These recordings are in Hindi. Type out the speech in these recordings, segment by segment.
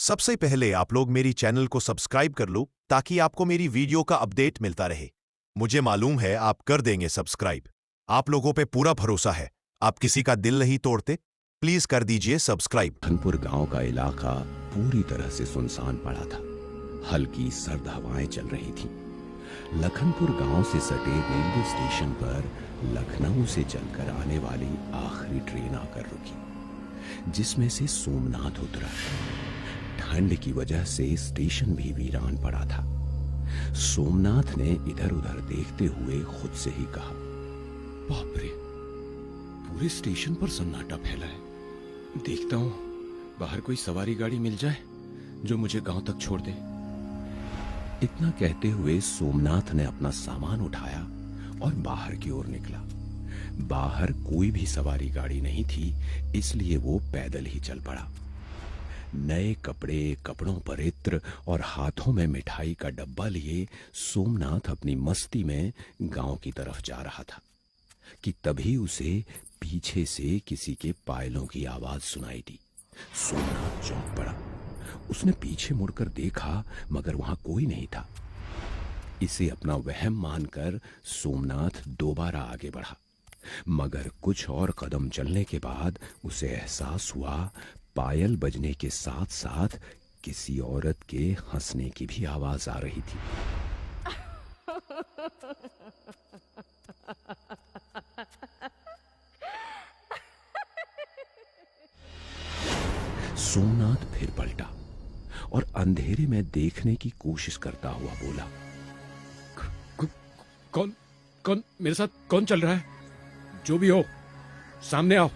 सबसे पहले आप लोग मेरी चैनल को सब्सक्राइब कर लो ताकि आपको मेरी वीडियो का अपडेट मिलता रहे। मुझे मालूम है आप कर देंगे सब्सक्राइब। आप लोगों पे पूरा भरोसा है, आप किसी का दिल नहीं तोड़ते। प्लीज कर दीजिए सब्सक्राइब। लखनपुर गांव का इलाका पूरी तरह से सुनसान पड़ा था। हल्की सर्द हवाएं चल रही थीं। लखनपुर गांव से सटे रेलवे स्टेशन पर लखनऊ से चलकर आने वाली आखिरी ट्रेन आकर रुकी, जिसमें से सोमनाथ उतरा। ठंड की वजह से स्टेशन भी वीरान पड़ा था। सोमनाथ ने इधर उधर देखते हुए खुद से ही कहा, बाप रे, पूरे स्टेशन पर सन्नाटा फैला है। देखता हूं बाहर कोई सवारी गाड़ी मिल जाए जो मुझे गांव तक छोड़ दे। इतना कहते हुए सोमनाथ ने अपना सामान उठाया और बाहर की ओर निकला। बाहर कोई भी सवारी गाड़ी नहीं थी, इसलिए वो पैदल ही चल पड़ा। नए कपड़े, कपड़ों पर इत्र और हाथों में मिठाई का डब्बा लिए सोमनाथ अपनी मस्ती में गांव की तरफ जा रहा था कि तभी उसे पीछे से किसी के पायलों की आवाज सुनाई दी। सोमनाथ चौंक पड़ा। उसने पीछे मुड़कर देखा, मगर वहां कोई नहीं था। इसे अपना वहम मानकर सोमनाथ दोबारा आगे बढ़ा, मगर कुछ और कदम चलने के बाद उसे एहसास हुआ पायल बजने के साथ साथ किसी औरत के हंसने की भी आवाज आ रही थी। सोमनाथ फिर पलटा और अंधेरे में देखने की कोशिश करता हुआ बोला, कौन कौन मेरे साथ कौन चल रहा है? जो भी हो, सामने आओ।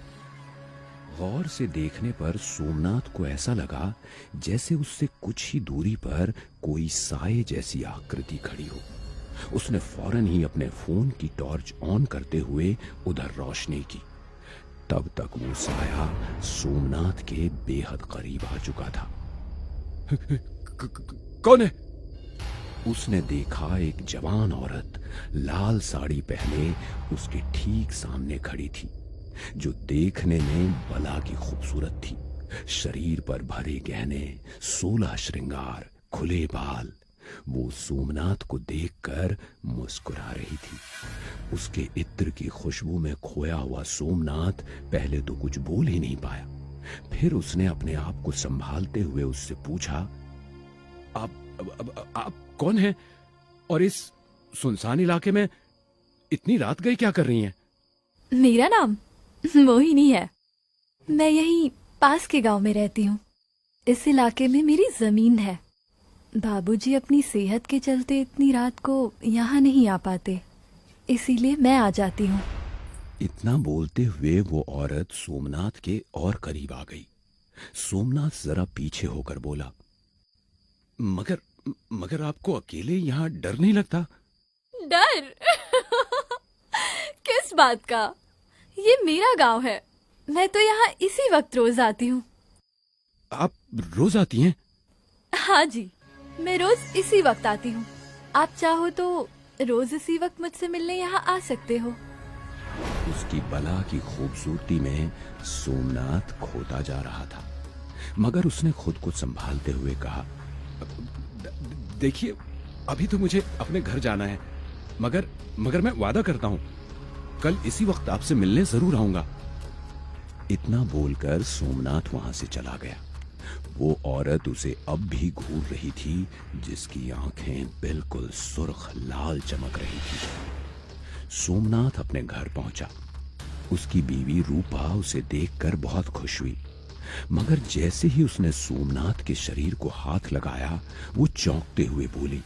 गौर से देखने पर सोमनाथ को ऐसा लगा जैसे उससे कुछ ही दूरी पर कोई साये जैसी आकृति खड़ी हो। उसने फौरन ही अपने फोन की टॉर्च ऑन करते हुए उधर रोशनी की। तब तक वो साया सोमनाथ के बेहद करीब आ चुका था। कौन है? उसने देखा एक जवान औरत लाल साड़ी पहने उसके ठीक सामने खड़ी थी, जो देखने में बला की खूबसूरत थी। शरीर पर भरे गहने, 16 श्रृंगार, खुले बाल। वो सोमनाथ को देखकर मुस्कुरा रही थी। उसके इत्र की खुशबू में खोया हुआ सोमनाथ पहले तो कुछ बोल ही नहीं पाया। फिर उसने अपने आप को संभालते हुए उससे पूछा, आप कौन हैं? और इस सुनसान इलाके में इतनी रात गई क्या कर रही हैं? मेरा नाम मोहिनी है। मैं यहीं पास के गांव में रहती हूँ। इस इलाके में मेरी जमीन है। बाबूजी अपनी सेहत के चलते इतनी रात को यहाँ नहीं आ पाते, इसीलिए मैं आ जाती हूँ। इतना बोलते हुए वो औरत सोमनाथ के और करीब आ गई। सोमनाथ जरा पीछे होकर बोला, मगर आपको अकेले यहाँ डर नहीं लगता? डर? किस बात का? ये मेरा गांव है। मैं तो यहाँ इसी वक्त रोज आती हूँ। आप रोज आती हैं? हाँ जी, मैं रोज इसी वक्त आती हूँ। आप चाहो तो रोज इसी वक्त मुझसे मिलने यहाँ आ सकते हो। उसकी बला की खूबसूरती में सोमनाथ खोता जा रहा था, मगर उसने खुद को संभालते हुए कहा, देखिए, अभी तो मुझे अपने घर जाना है, मगर मैं वादा करता हूँ कल इसी वक्त आपसे मिलने जरूर आऊंगा। इतना बोलकर सोमनाथ वहां से चला गया। वो औरत उसे अब भी घूर रही थी, जिसकी आंखें बिल्कुल सुर्ख लाल चमक रही थी। सोमनाथ अपने घर पहुंचा। उसकी बीवी रूपा उसे देखकर बहुत खुश हुई, मगर जैसे ही उसने सोमनाथ के शरीर को हाथ लगाया, वो चौंकते हुए बोली,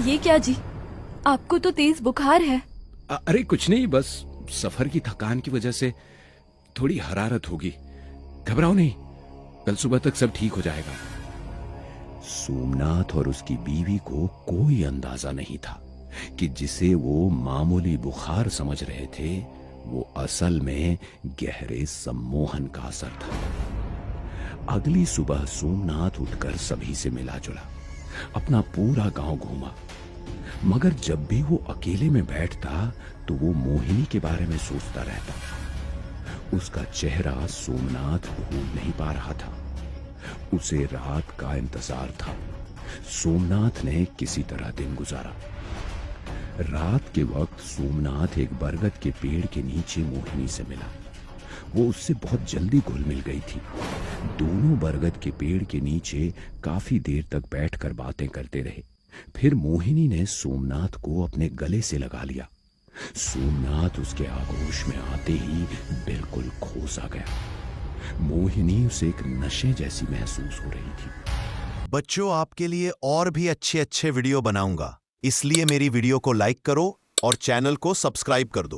ये क्या जी, आपको तो तेज बुखार है। अरे कुछ नहीं, बस सफर की थकान की वजह से थोड़ी हरारत होगी। घबराओ नहीं, कल सुबह तक सब ठीक हो जाएगा। सोमनाथ और उसकी बीवी को कोई अंदाजा नहीं था कि जिसे वो मामूली बुखार समझ रहे थे, वो असल में गहरे सम्मोहन का असर था। अगली सुबह सोमनाथ उठकर सभी से मिला जुला, अपना पूरा गांव घूमा, मगर जब भी वो अकेले में बैठता तो वो मोहिनी के बारे में सोचता रहता। उसका चेहरा सोमनाथ भूल नहीं पा रहा था। उसे रात का इंतजार था। सोमनाथ ने किसी तरह दिन गुजारा। रात के वक्त सोमनाथ एक बरगद के पेड़ के नीचे मोहिनी से मिला। वो उससे बहुत जल्दी घुल मिल गई थी। दोनों बरगद के पेड़ के नीचे काफी देर तक बैठकर बातें करते रहे। फिर मोहिनी ने सोमनाथ को अपने गले से लगा लिया। सोमनाथ उसके आगोश में आते ही बिल्कुल खो सा गया। मोहिनी उसे एक नशे जैसी महसूस हो रही थी। बच्चों, आपके लिए और भी अच्छे अच्छे वीडियो बनाऊंगा, इसलिए मेरी वीडियो को लाइक करो और चैनल को सब्सक्राइब कर दो।